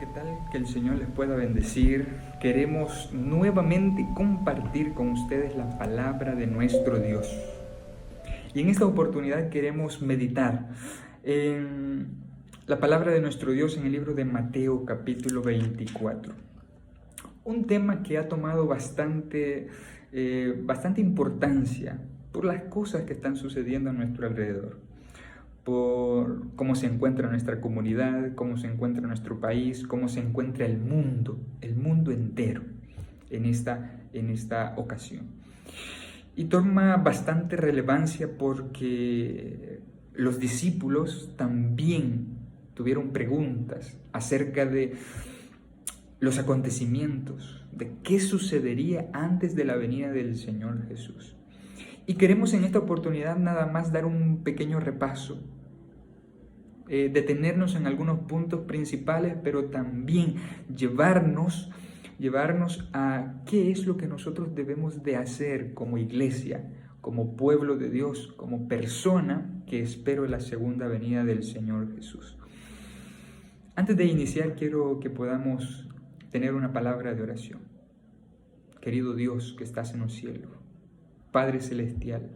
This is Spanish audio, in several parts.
¿qué tal? Que el Señor les pueda bendecir. Queremos nuevamente compartir con ustedes la palabra de nuestro Dios. Y en esta oportunidad queremos meditar en la palabra de nuestro Dios en el libro de Mateo capítulo 24. Un tema que ha tomado bastante importancia por las cosas que están sucediendo a nuestro alrededor, por cómo se encuentra nuestra comunidad, cómo se encuentra nuestro país, cómo se encuentra el mundo entero en esta ocasión. Y toma bastante relevancia porque los discípulos también tuvieron preguntas acerca de los acontecimientos, de qué sucedería antes de la venida del Señor Jesús. Y queremos en esta oportunidad nada más dar un pequeño repaso, detenernos en algunos puntos principales, pero también llevarnos a qué es lo que nosotros debemos de hacer como iglesia, como pueblo de Dios, como persona que espero la segunda venida del Señor Jesús. Antes de iniciar, quiero que podamos tener una palabra de oración. Querido Dios que estás en los cielos, Padre Celestial,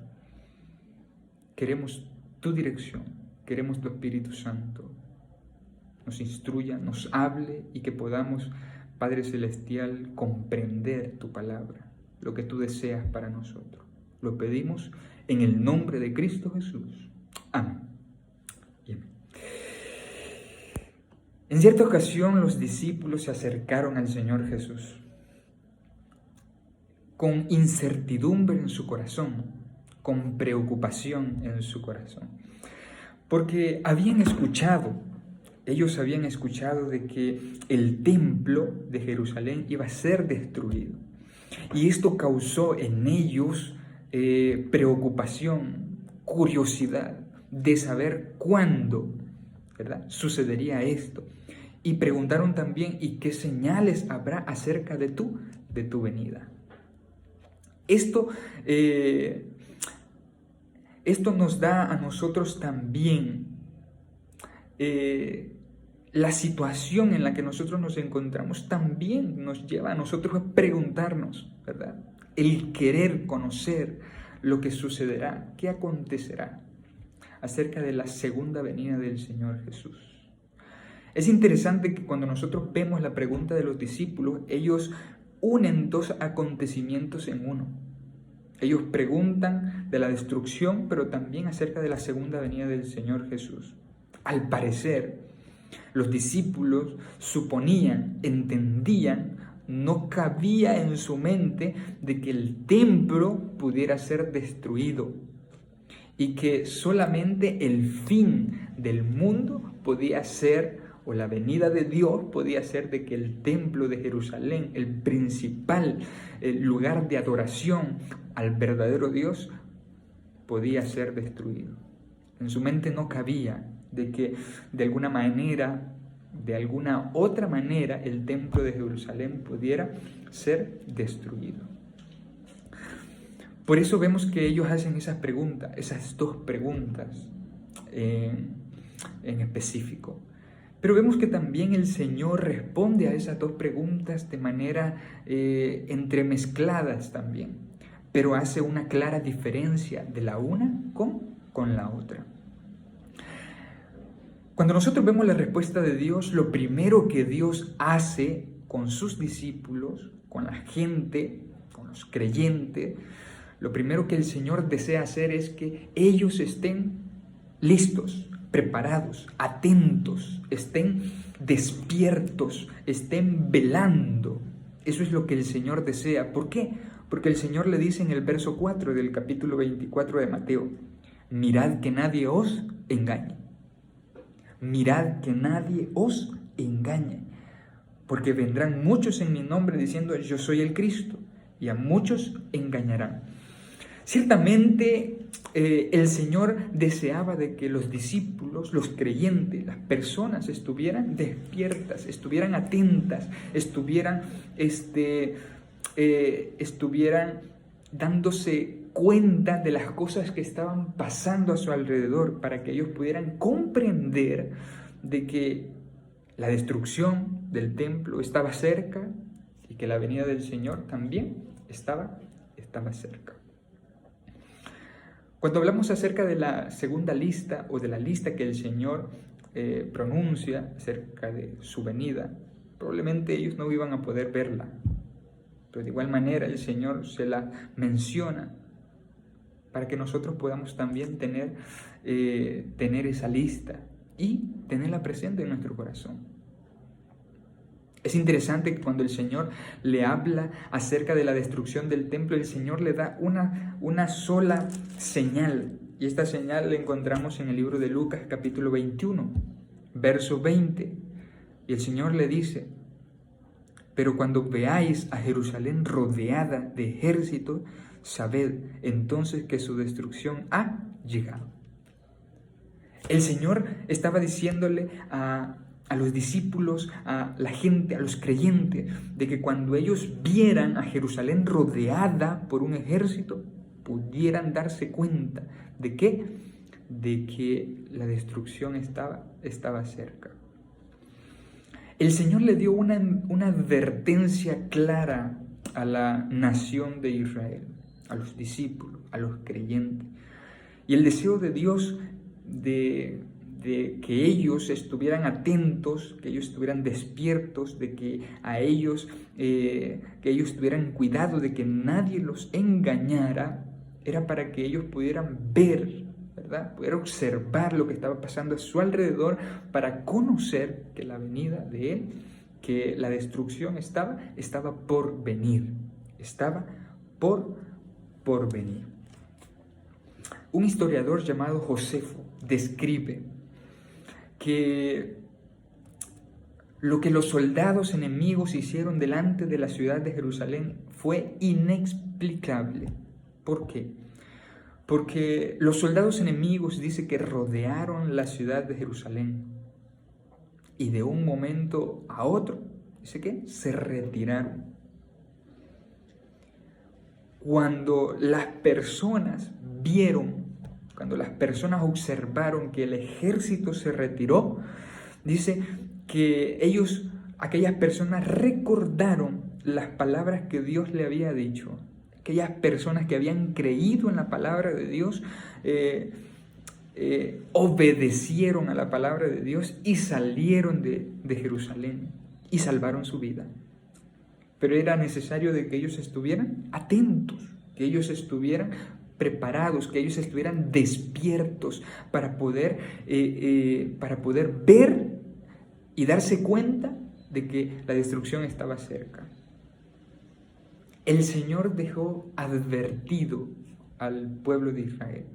queremos tu dirección, queremos tu Espíritu Santo, nos instruya, nos hable y que podamos, Padre Celestial, comprender tu palabra, lo que tú deseas para nosotros. Lo pedimos en el nombre de Cristo Jesús. Amén. Y amén. En cierta ocasión los discípulos se acercaron al Señor Jesús con incertidumbre en su corazón, con preocupación en su corazón, porque ellos habían escuchado de que el templo de Jerusalén iba a ser destruido, y esto causó en ellos preocupación, curiosidad de saber cuándo, ¿verdad?, sucedería esto, y preguntaron también, ¿y qué señales habrá acerca de tu venida? Esto nos da a nosotros también la situación en la que nosotros nos encontramos, también nos lleva a nosotros a preguntarnos, ¿verdad? El querer conocer lo que sucederá, qué acontecerá acerca de la segunda venida del Señor Jesús. Es interesante que cuando nosotros vemos la pregunta de los discípulos, ellos unen dos acontecimientos en uno. Ellos preguntan de la destrucción, pero también acerca de la segunda venida del Señor Jesús. Al parecer, los discípulos suponían, entendían, no cabía en su mente de que el templo pudiera ser destruido y que solamente el fin del mundo podía ser, o la venida de Dios podía ser, de que el templo de Jerusalén, el principal lugar de adoración al verdadero Dios, podía ser destruido. En su mente no cabía de que de alguna manera, de alguna otra manera, el templo de Jerusalén pudiera ser destruido. Por eso vemos que ellos hacen esas preguntas, esas dos preguntas en específico. Pero vemos que también el Señor responde a esas dos preguntas de manera entremezcladas también, pero hace una clara diferencia de la una con la otra. Cuando nosotros vemos la respuesta de Dios, lo primero que Dios hace con sus discípulos, con la gente, con los creyentes, lo primero que el Señor desea hacer es que ellos estén listos, preparados, atentos, estén despiertos, estén velando. Eso es lo que el Señor desea. ¿Por qué? Porque el Señor le dice en el verso 4 del capítulo 24 de Mateo: mirad que nadie os engañe. Mirad que nadie os engañe, porque vendrán muchos en mi nombre diciendo yo soy el Cristo, y a muchos engañarán. Ciertamente el Señor deseaba de que los discípulos, los creyentes, las personas estuvieran despiertas, estuvieran atentas, estuvieran dándose cuenta de las cosas que estaban pasando a su alrededor, para que ellos pudieran comprender de que la destrucción del templo estaba cerca y que la venida del Señor también estaba cerca. Cuando hablamos acerca de la segunda lista o de la lista que el Señor pronuncia acerca de su venida, probablemente ellos no iban a poder verla, pero de igual manera el Señor se la menciona para que nosotros podamos también tener esa lista y tenerla presente en nuestro corazón. Es interesante que cuando el Señor le habla acerca de la destrucción del templo, el Señor le da una sola señal. Y esta señal la encontramos en el libro de Lucas, capítulo 21, verso 20. Y el Señor le dice: pero cuando veáis a Jerusalén rodeada de ejército, sabed entonces que su destrucción ha llegado. El Señor estaba diciéndole a los discípulos, a la gente, a los creyentes, de que cuando ellos vieran a Jerusalén rodeada por un ejército, pudieran darse cuenta de que la destrucción estaba cerca. El Señor le dio una advertencia clara a la nación de Israel, a los discípulos, a los creyentes. Y el deseo de Dios de que ellos estuvieran atentos, que ellos estuvieran despiertos, de que ellos tuvieran cuidado de que nadie los engañara, era para que ellos pudieran ver, ¿verdad? Poder observar lo que estaba pasando a su alrededor para conocer que la venida de Él, que la destrucción estaba por venir, estaba por venir. Un historiador llamado Josefo describe que lo que los soldados enemigos hicieron delante de la ciudad de Jerusalén fue inexplicable. ¿Por qué? Porque los soldados enemigos dice que rodearon la ciudad de Jerusalén y de un momento a otro, dice que se retiraron. Cuando las personas observaron que el ejército se retiró, dice que aquellas personas recordaron las palabras que Dios le había dicho. Aquellas personas que habían creído en la palabra de Dios, obedecieron a la palabra de Dios y salieron de Jerusalén y salvaron su vida. Pero era necesario de que ellos estuvieran atentos, que ellos estuvieran preparados, que ellos estuvieran despiertos para poder ver y darse cuenta de que la destrucción estaba cerca. El Señor dejó advertido al pueblo de Israel.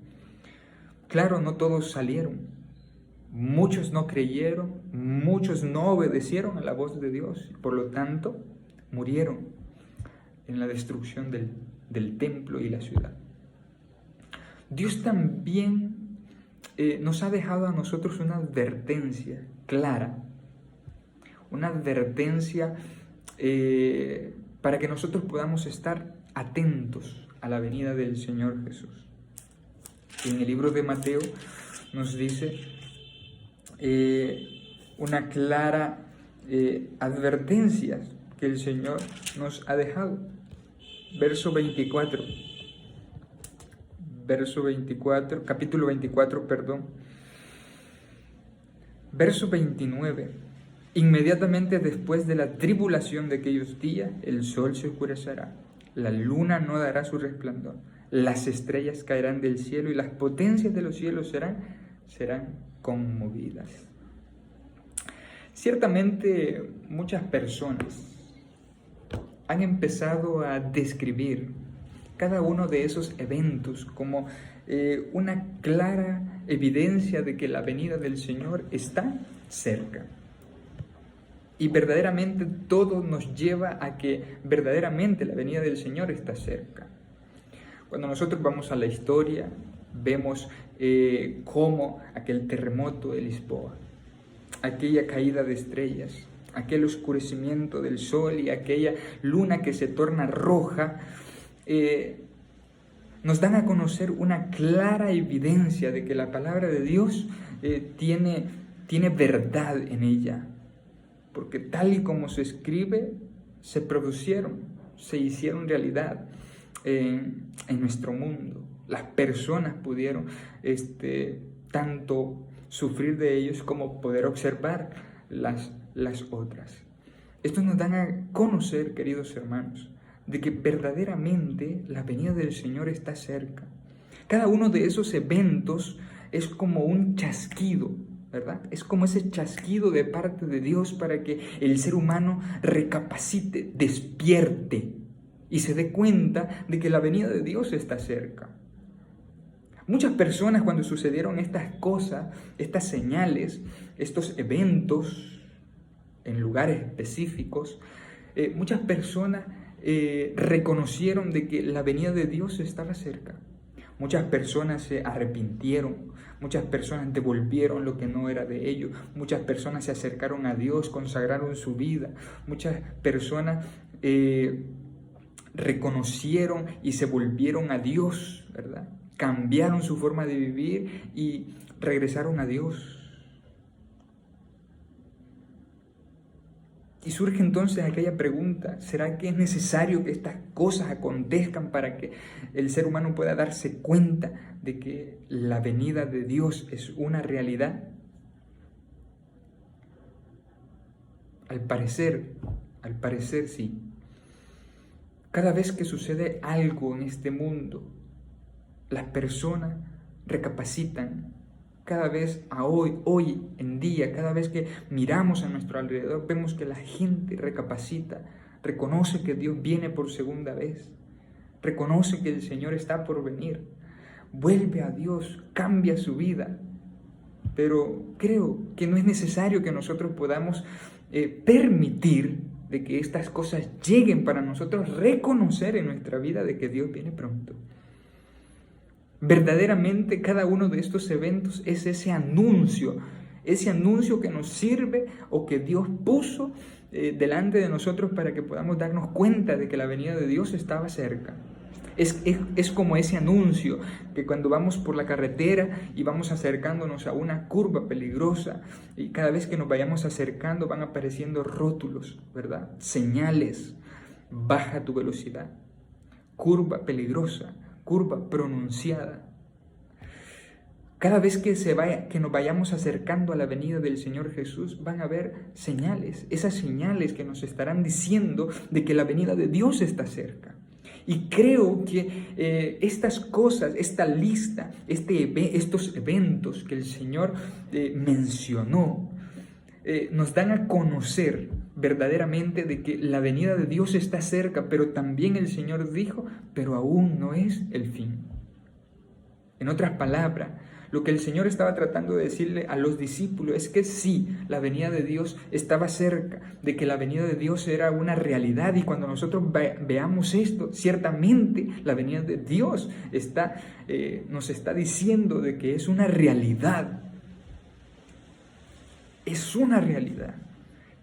Claro, no todos salieron. Muchos no creyeron, muchos no obedecieron a la voz de Dios. Por lo tanto, murieron en la destrucción del templo y la ciudad. Dios también nos ha dejado a nosotros una advertencia clara, una advertencia para que nosotros podamos estar atentos a la venida del Señor Jesús. En el libro de Mateo nos dice una clara advertencia que el Señor nos ha dejado. Verso 24, capítulo 24, verso 29. Inmediatamente después de la tribulación de aquellos días, el sol se oscurecerá, la luna no dará su resplandor, las estrellas caerán del cielo y las potencias de los cielos serán conmovidas. Ciertamente muchas personas han empezado a describir cada uno de esos eventos como una clara evidencia de que la venida del Señor está cerca. Y verdaderamente todo nos lleva a que verdaderamente la venida del Señor está cerca. Cuando nosotros vamos a la historia, vemos cómo aquel terremoto de Lisboa, aquella caída de estrellas, aquel oscurecimiento del sol y aquella luna que se torna roja, nos dan a conocer una clara evidencia de que la palabra de Dios tiene verdad en ella. porque tal y como se escribe, se produjeron, se hicieron realidad en nuestro mundo. Las personas pudieron tanto sufrir de ellos como poder observar las otras. Esto nos dan a conocer, queridos hermanos, de que verdaderamente la venida del Señor está cerca. Cada uno de esos eventos es como un chasquido, ¿verdad? Es como ese chasquido de parte de Dios para que el ser humano recapacite, despierte y se dé cuenta de que la venida de Dios está cerca. Muchas personas, cuando sucedieron estas cosas, estas señales, estos eventos en lugares específicos, muchas personas reconocieron de que la venida de Dios estaba cerca. Muchas personas se arrepintieron, muchas personas devolvieron lo que no era de ellos, muchas personas se acercaron a Dios, consagraron su vida, muchas personas reconocieron y se volvieron a Dios, ¿verdad? Cambiaron su forma de vivir y regresaron a Dios. Y surge entonces aquella pregunta, ¿será que es necesario que estas cosas acontezcan para que el ser humano pueda darse cuenta de que la venida de Dios es una realidad? Al parecer sí. Cada vez que sucede algo en este mundo, las personas recapacitan. Cada vez hoy en día, cada vez que miramos a nuestro alrededor, vemos que la gente recapacita, reconoce que Dios viene por segunda vez, reconoce que el Señor está por venir, vuelve a Dios, cambia su vida. Pero creo que no es necesario que nosotros podamos permitir de que estas cosas lleguen para nosotros reconocer en nuestra vida de que Dios viene pronto. Verdaderamente cada uno de estos eventos es ese anuncio que nos sirve o que Dios puso delante de nosotros para que podamos darnos cuenta de que la venida de Dios estaba cerca. Es como ese anuncio que cuando vamos por la carretera y vamos acercándonos a una curva peligrosa y cada vez que nos vayamos acercando van apareciendo rótulos, ¿verdad? Señales, baja tu velocidad, curva peligrosa, curva pronunciada. Cada vez que nos vayamos acercando a la venida del Señor Jesús, van a haber señales, esas señales que nos estarán diciendo de que la venida de Dios está cerca. Y creo que estas cosas, esta lista, estos eventos que el Señor mencionó, nos dan a conocer verdaderamente de que la venida de Dios está cerca, pero también el Señor dijo, pero aún no es el fin. En otras palabras, lo que el Señor estaba tratando de decirle a los discípulos es que sí, la venida de Dios estaba cerca, de que la venida de Dios era una realidad y cuando nosotros veamos esto, ciertamente la venida de Dios nos está diciendo de que es una realidad. Es una realidad.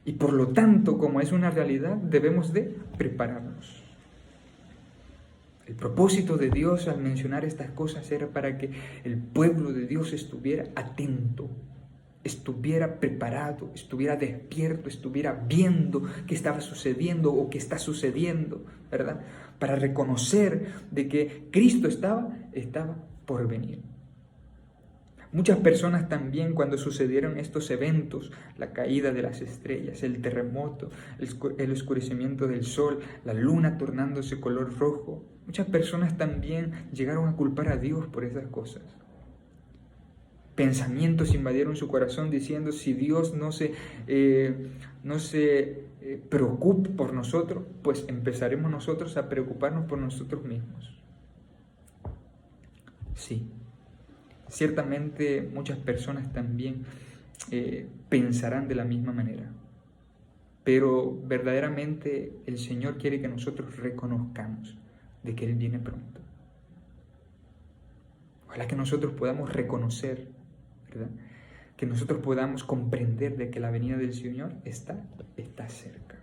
Y por lo tanto, como es una realidad, debemos de prepararnos. El propósito de Dios al mencionar estas cosas era para que el pueblo de Dios estuviera atento, estuviera preparado, estuviera despierto, estuviera viendo qué estaba sucediendo o qué está sucediendo, ¿verdad? Para reconocer de que Cristo estaba por venir. Muchas personas también cuando sucedieron estos eventos, la caída de las estrellas, el terremoto, el oscurecimiento del sol, la luna tornándose color rojo, muchas personas también llegaron a culpar a Dios por esas cosas. Pensamientos invadieron su corazón diciendo, si Dios no se preocupa por nosotros, pues empezaremos nosotros a preocuparnos por nosotros mismos. Sí. Ciertamente muchas personas también pensarán de la misma manera, pero verdaderamente el Señor quiere que nosotros reconozcamos de que Él viene pronto. Ojalá que nosotros podamos reconocer, ¿verdad? Que nosotros podamos comprender de que la venida del Señor está cerca.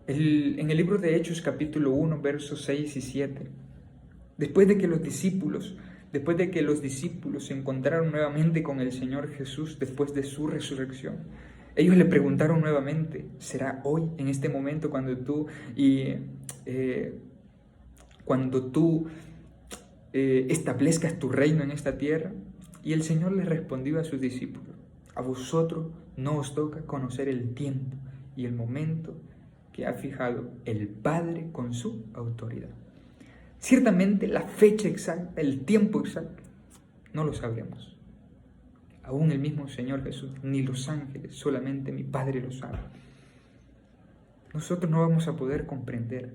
En el libro de Hechos capítulo 1, versos 6 y 7, después de que los discípulos después de que los discípulos se encontraron nuevamente con el Señor Jesús después de su resurrección, ellos le preguntaron nuevamente, ¿será hoy, en este momento, cuando tú establezcas tu reino en esta tierra? Y el Señor les respondió a sus discípulos, a vosotros no os toca conocer el tiempo y el momento que ha fijado el Padre con su autoridad. Ciertamente la fecha exacta, el tiempo exacto, no lo sabremos. Aún el mismo Señor Jesús, ni los ángeles, solamente mi Padre lo sabe. Nosotros no vamos a poder comprender.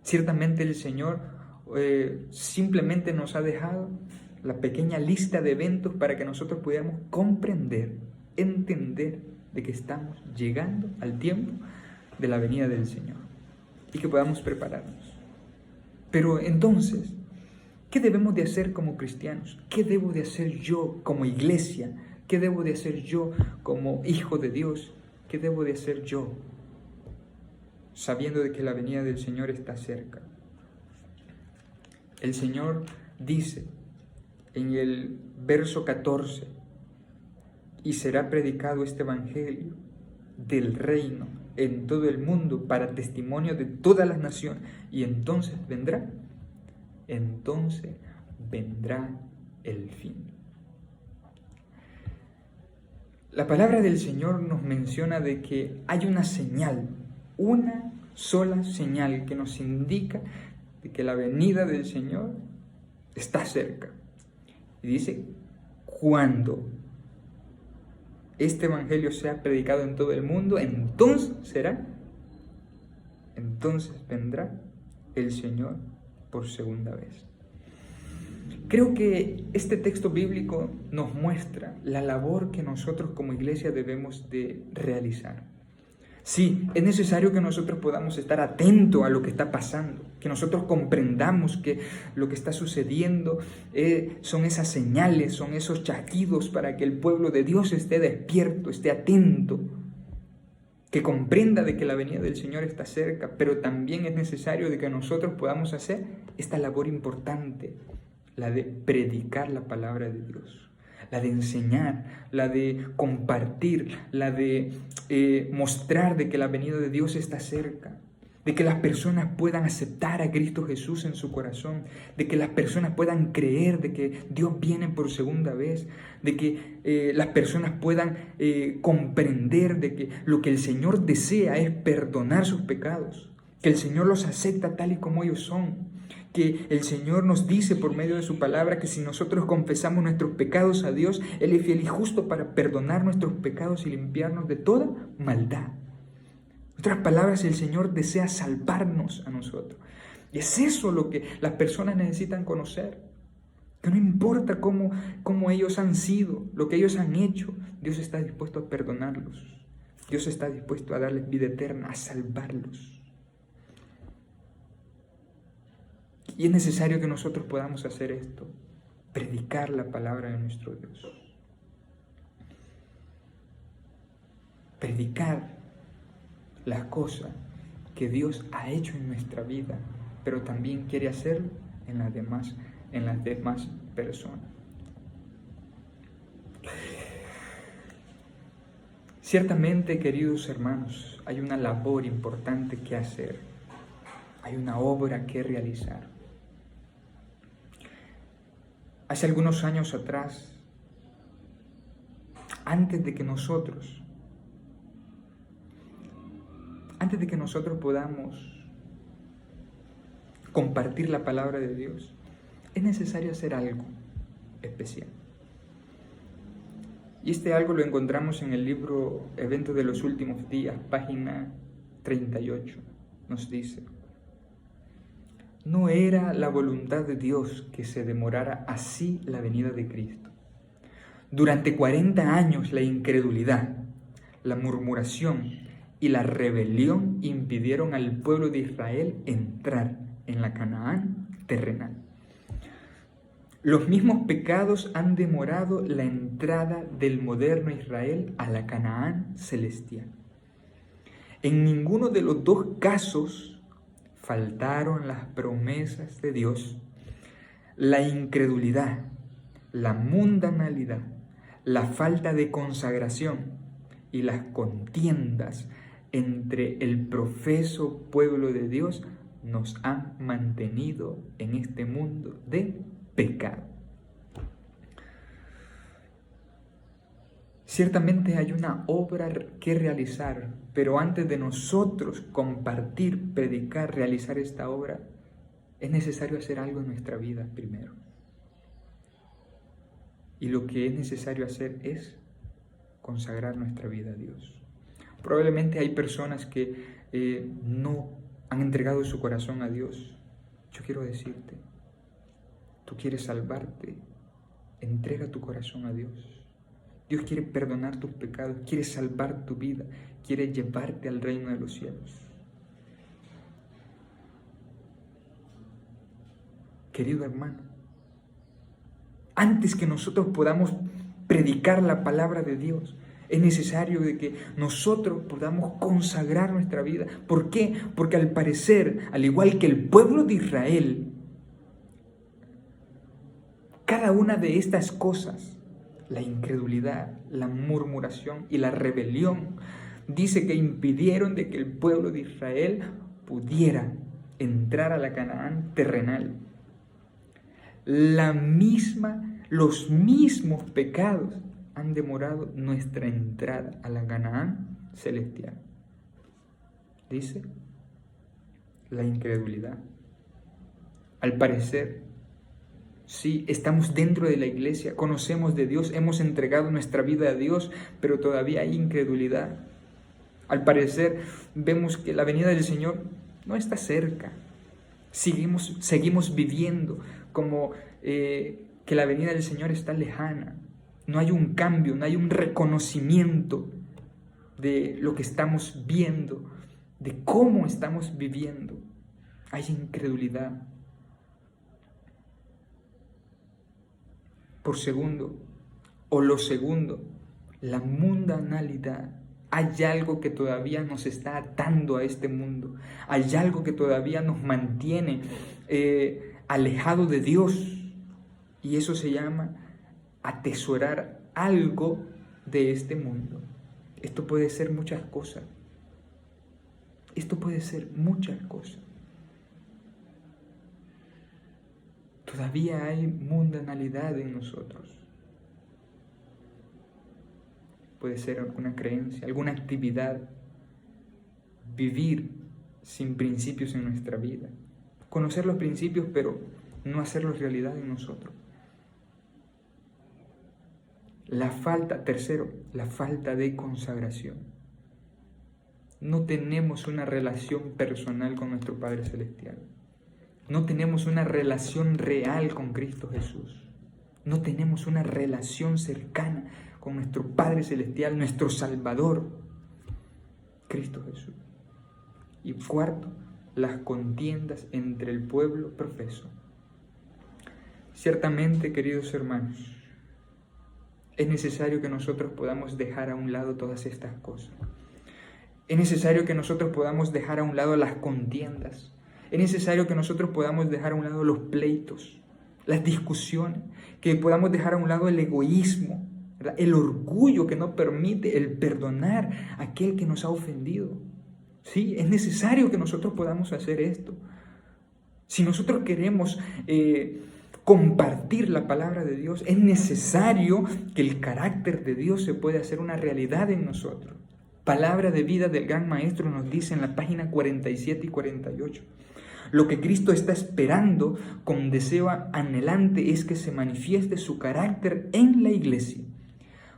Ciertamente el Señor simplemente nos ha dejado la pequeña lista de eventos para que nosotros pudiéramos comprender, entender de que estamos llegando al tiempo de la venida del Señor y que podamos prepararnos. Pero entonces, ¿qué debemos de hacer como cristianos? ¿Qué debo de hacer yo como iglesia? ¿Qué debo de hacer yo como hijo de Dios? ¿Qué debo de hacer yo sabiendo de que la venida del Señor está cerca? El Señor dice en el verso 14, y será predicado este evangelio del reino en todo el mundo para testimonio de todas las naciones, y entonces vendrá el fin. La palabra del Señor nos menciona de que hay una señal, una sola señal que nos indica de que la venida del Señor está cerca. Y dice, cuando este evangelio sea predicado en todo el mundo, entonces vendrá el Señor por segunda vez. Creo que este texto bíblico nos muestra la labor que nosotros como iglesia debemos de realizar. Sí, es necesario que nosotros podamos estar atentos a lo que está pasando, que nosotros comprendamos que lo que está sucediendo son esas señales, son esos chasquidos para que el pueblo de Dios esté despierto, esté atento, que comprenda de que la venida del Señor está cerca, pero también es necesario de que nosotros podamos hacer esta labor importante, la de predicar la palabra de Dios, la de enseñar, la de compartir, la de mostrar de que la venida de Dios está cerca, de que las personas puedan aceptar a Cristo Jesús en su corazón, de que las personas puedan creer de que Dios viene por segunda vez, de que las personas puedan comprender de que lo que el Señor desea es perdonar sus pecados, que el Señor los acepta tal y como ellos son, que el Señor nos dice por medio de su palabra que si nosotros confesamos nuestros pecados a Dios, Él es fiel y justo para perdonar nuestros pecados y limpiarnos de toda maldad. En otras palabras, el Señor desea salvarnos a nosotros. Y es eso lo que las personas necesitan conocer. Que no importa cómo ellos han sido, lo que ellos han hecho, Dios está dispuesto a perdonarlos. Dios está dispuesto a darles vida eterna, a salvarlos. Y es necesario que nosotros podamos hacer esto, predicar la palabra de nuestro Dios. Predicar las cosas que Dios ha hecho en nuestra vida, pero también quiere hacerlo en las demás personas. Ciertamente, queridos hermanos, hay una labor importante que hacer, hay una obra que realizar. Hace algunos años atrás, antes de que nosotros podamos compartir la palabra de Dios, es necesario hacer algo especial. Y este algo lo encontramos en el libro Eventos de los Últimos Días, página 38. Nos dice: no era la voluntad de Dios que se demorara así la venida de Cristo. Durante 40 años la incredulidad, la murmuración y la rebelión impidieron al pueblo de Israel entrar en la Canaán terrenal. Los mismos pecados han demorado la entrada del moderno Israel a la Canaán celestial. En ninguno de los dos casos faltaron las promesas de Dios la incredulidad, la mundanalidad, la falta de consagración y las contiendas entre el profeso pueblo de Dios nos han mantenido en este mundo de pecado. Ciertamente hay una obra que realizar, pero antes de nosotros compartir, predicar, realizar esta obra, es necesario hacer algo en nuestra vida primero. Y lo que es necesario hacer es consagrar nuestra vida a Dios. Probablemente hay personas que no han entregado su corazón a Dios. Yo quiero decirte, tú quieres salvarte, entrega tu corazón a Dios. Dios quiere perdonar tus pecados, quiere salvar tu vida, quiere llevarte al reino de los cielos. Querido hermano, antes que nosotros podamos predicar la palabra de Dios, es necesario de que nosotros podamos consagrar nuestra vida. ¿Por qué? Porque al parecer, al igual que el pueblo de Israel, cada una de estas cosas, la incredulidad, la murmuración y la rebelión, dice que impidieron de que el pueblo de Israel pudiera entrar a la Canaán terrenal. Los mismos pecados han demorado nuestra entrada a la Canaán celestial. Dice la incredulidad. Al parecer, sí, estamos dentro de la iglesia, conocemos de Dios, hemos entregado nuestra vida a Dios, pero todavía hay incredulidad. Al parecer, vemos que la venida del Señor no está cerca. Seguimos viviendo como que la venida del Señor está lejana. No hay un cambio, no hay un reconocimiento de lo que estamos viendo, de cómo estamos viviendo. Hay incredulidad. Por segundo, o lo segundo, la mundanalidad. Hay algo que todavía nos está atando a este mundo. Hay algo que todavía nos mantiene alejados de Dios. Y eso se llama atesorar algo de este mundo. Esto puede ser muchas cosas. Esto puede ser muchas cosas. Todavía hay mundanalidad en nosotros. Puede ser alguna creencia, alguna actividad. Vivir sin principios en nuestra vida. Conocer los principios, pero no hacerlos realidad en nosotros. Tercero, la falta de consagración. No tenemos una relación personal con nuestro Padre Celestial. No tenemos una relación real con Cristo Jesús. No tenemos una relación cercana con nuestro Padre Celestial, nuestro Salvador, Cristo Jesús. Y cuarto, las contiendas entre el pueblo profeso. Ciertamente, queridos hermanos, es necesario que nosotros podamos dejar a un lado todas estas cosas. Es necesario que nosotros podamos dejar a un lado las contiendas. Es necesario que nosotros podamos dejar a un lado los pleitos, las discusiones, que podamos dejar a un lado el egoísmo, ¿verdad? El orgullo que no permite el perdonar a aquel que nos ha ofendido. Sí, es necesario que nosotros podamos hacer esto. Si nosotros queremos compartir la palabra de Dios, es necesario que el carácter de Dios se pueda hacer una realidad en nosotros. Palabra de vida del Gran Maestro nos dice en la página 47 y 48. Lo que Cristo está esperando con deseo anhelante es que se manifieste su carácter en la iglesia.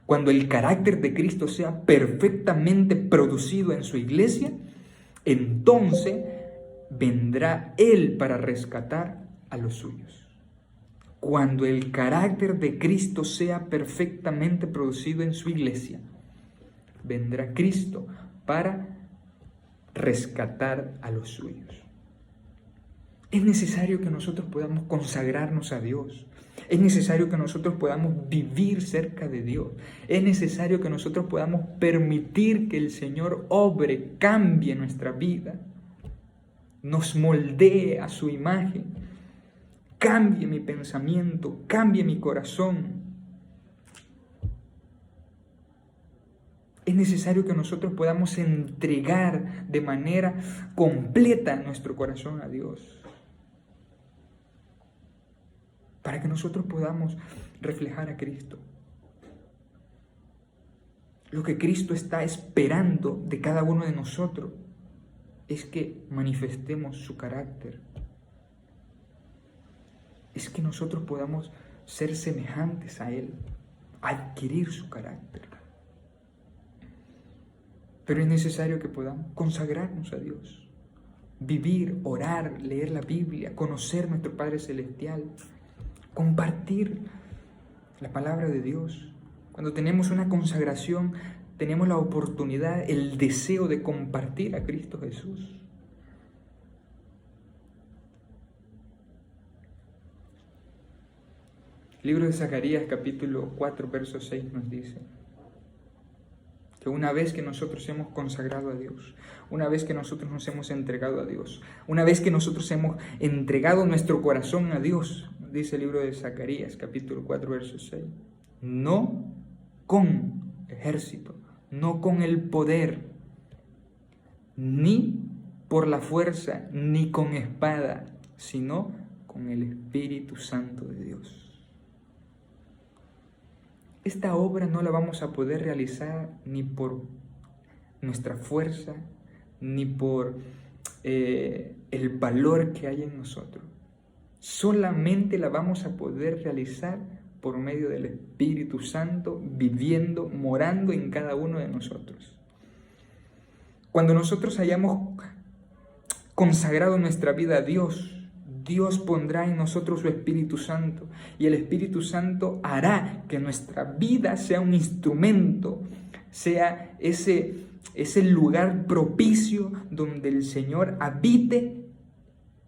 Cuando el carácter de Cristo sea perfectamente producido en su iglesia, entonces vendrá Él para rescatar a los suyos. Cuando el carácter de Cristo sea perfectamente producido en su iglesia, vendrá Cristo para rescatar a los suyos. Es necesario que nosotros podamos consagrarnos a Dios. Es necesario que nosotros podamos vivir cerca de Dios. Es necesario que nosotros podamos permitir que el Señor obre, cambie nuestra vida, nos moldee a su imagen. cambie mi pensamiento, cambie mi corazón. Es necesario que nosotros podamos entregar de manera completa nuestro corazón a Dios, para que nosotros podamos reflejar a Cristo. Lo que Cristo está esperando de cada uno de nosotros es que manifestemos su carácter. Es que nosotros podamos ser semejantes a Él, adquirir su carácter. Pero es necesario que podamos consagrarnos a Dios, vivir, orar, leer la Biblia, conocer a nuestro Padre Celestial, compartir la palabra de Dios. Cuando tenemos una consagración, tenemos la oportunidad, el deseo de compartir a Cristo Jesús. El libro de Zacarías, capítulo 4, verso 6 nos dice que una vez que nosotros hemos consagrado a Dios, una vez que nosotros nos hemos entregado a Dios, una vez que nosotros hemos entregado nuestro corazón a Dios, dice el libro de Zacarías, capítulo 4, verso 6, no con ejército, no con el poder, ni por la fuerza, ni con espada, sino con el Espíritu Santo de Dios. Esta obra no la vamos a poder realizar ni por nuestra fuerza, ni por el valor que hay en nosotros. Solamente la vamos a poder realizar por medio del Espíritu Santo, viviendo, morando en cada uno de nosotros. Cuando nosotros hayamos consagrado nuestra vida a Dios, Dios pondrá en nosotros su Espíritu Santo, y el Espíritu Santo hará que nuestra vida sea un instrumento, sea ese lugar propicio donde el Señor habite,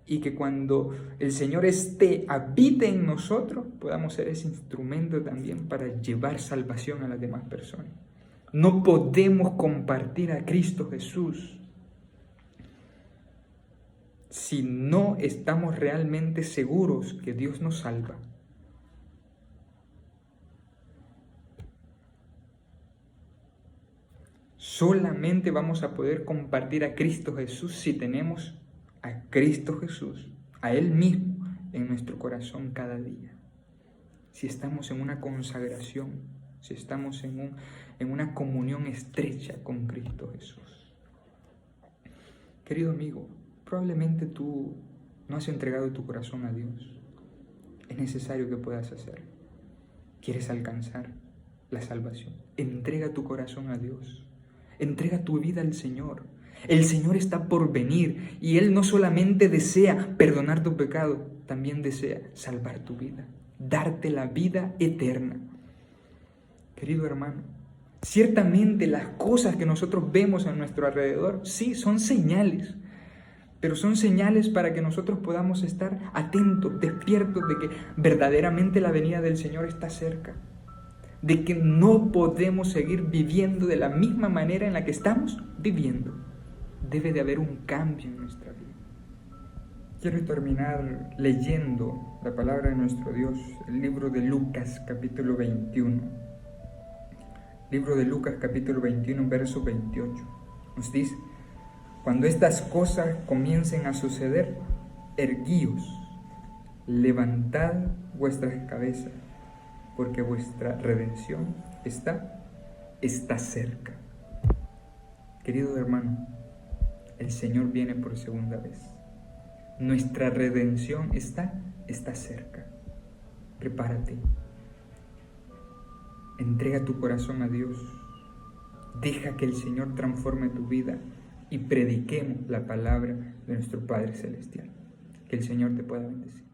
y que cuando el Señor habite en nosotros, podamos ser ese instrumento también para llevar salvación a las demás personas. No podemos compartir a Cristo Jesús si no estamos realmente seguros que Dios nos salva. Solamente vamos a poder compartir a Cristo Jesús si tenemos a Cristo Jesús, a Él mismo, en nuestro corazón cada día. Si estamos en una consagración, si estamos en una comunión estrecha con Cristo Jesús. Querido amigo, probablemente tú no has entregado tu corazón a Dios. Es necesario que puedas hacerlo. ¿Quieres alcanzar la salvación? Entrega tu corazón a Dios. Entrega tu vida al Señor. El Señor está por venir y Él no solamente desea perdonar tu pecado, también desea salvar tu vida, darte la vida eterna. Querido hermano, ciertamente las cosas que nosotros vemos a nuestro alrededor, sí, son señales, pero son señales para que nosotros podamos estar atentos, despiertos de que verdaderamente la venida del Señor está cerca, de que no podemos seguir viviendo de la misma manera en la que estamos viviendo. Debe de haber un cambio en nuestra vida. Quiero terminar leyendo la palabra de nuestro Dios, el libro de Lucas, capítulo 21. Libro de Lucas, capítulo 21, verso 28. Nos dice: cuando estas cosas comiencen a suceder, erguíos, levantad vuestras cabezas, porque vuestra redención está cerca. Querido hermano, el Señor viene por segunda vez. Nuestra redención está cerca. Prepárate. Entrega tu corazón a Dios. Deja que el Señor transforme tu vida y prediquemos la palabra de nuestro Padre Celestial. Que el Señor te pueda bendecir.